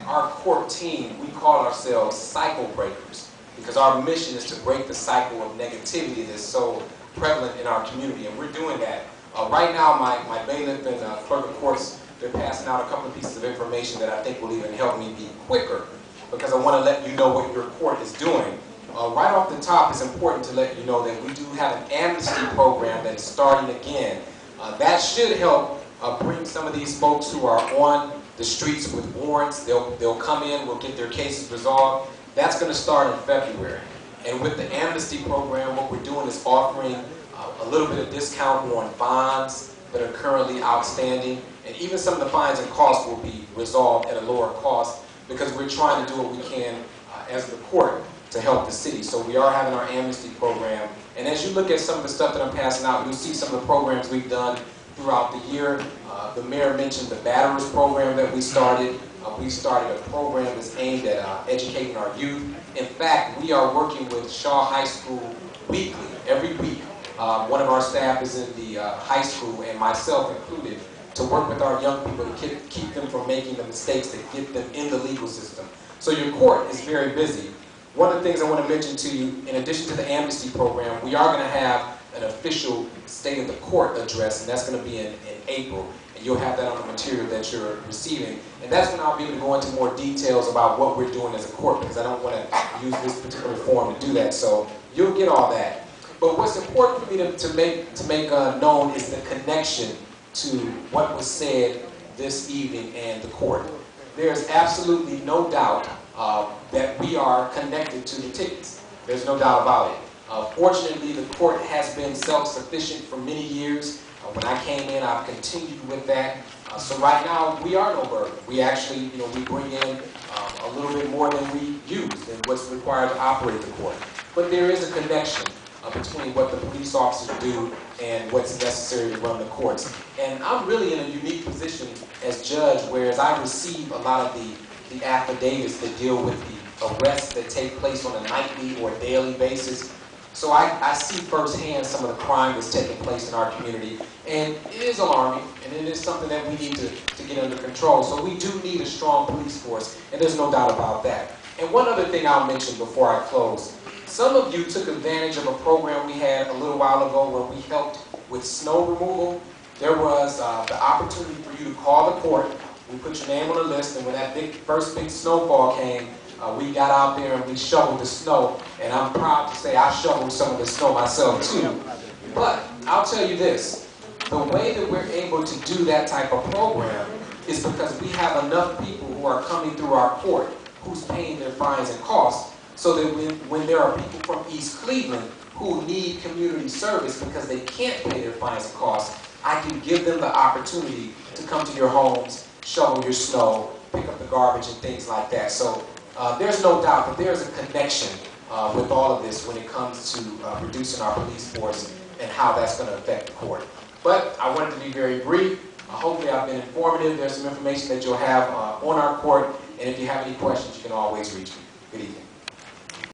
our court team, we call ourselves cycle breakers because our mission is to break the cycle of negativity that's so prevalent in our community, and we're doing that. Right now, my bailiff and clerk of courts, they're passing out a couple of pieces of information that I think will even help me be quicker, because I want to let you know what your court is doing. Right off the top, it's important to let you know that we do have an amnesty program that is starting again. That should help bring some of these folks who are on the streets with warrants. They'll come in, we'll get their cases resolved. That's going to start in February. And with the amnesty program, what we're doing is offering a little bit of discount on bonds that are currently outstanding. And even some of the fines and costs will be resolved at a lower cost because we're trying to do what we can as the court to help the city. So we are having our amnesty program. And as you look at some of the stuff that I'm passing out, you'll see some of the programs we've done throughout the year. The mayor mentioned the batterers program that we started. We started a program that's aimed at educating our youth. In fact, we are working with Shaw High School weekly, every week. One of our staff is in the high school, and myself included, to work with our young people to keep them from making the mistakes that get them in the legal system. So your court is very busy. One of the things I want to mention to you, in addition to the amnesty program, we are going to have an official State of the Court address, and that's going to be in April. And you'll have that on the material that you're receiving. And that's when I'll be able to go into more details about what we're doing as a court, because I don't want to use this particular forum to do that. So you'll get all that. But what's important for me to make known is the connection to what was said this evening and the court. There's absolutely no doubt that we are connected to the tickets. There's no doubt about it. Fortunately, the court has been self-sufficient for many years. When I came in, I've continued with that. So right now, we are no burden. We actually, we bring in a little bit more than we use than what's required to operate the court. But there is a connection between what the police officers do and what's necessary to run the courts. And I'm really in a unique position as judge, whereas I receive a lot of the affidavits that deal with the arrests that take place on a nightly or daily basis. So I see firsthand some of the crime that's taking place in our community, and it is alarming, and it is something that we need to get under control. So we do need a strong police force, and there's no doubt about that. And one other thing I'll mention before I close. Some of you took advantage of a program we had a little while ago where we helped with snow removal. There was the opportunity for you to call the court. We put your name on the list, and when that first big snowfall came, we got out there and we shoveled the snow. And I'm proud to say I shoveled some of the snow myself too. But I'll tell you this, the way that we're able to do that type of program is because we have enough people who are coming through our court who's paying their fines and costs, so that when there are people from East Cleveland who need community service because they can't pay their fines and costs, I can give them the opportunity to come to your homes, shovel your snow, pick up the garbage and things like that. So there's no doubt that there's a connection with all of this when it comes to reducing our police force and how that's going to affect the court. But I wanted to be very brief. Hopefully I've been informative. There's some information that you'll have on our court, and if you have any questions, you can always reach me. Good evening.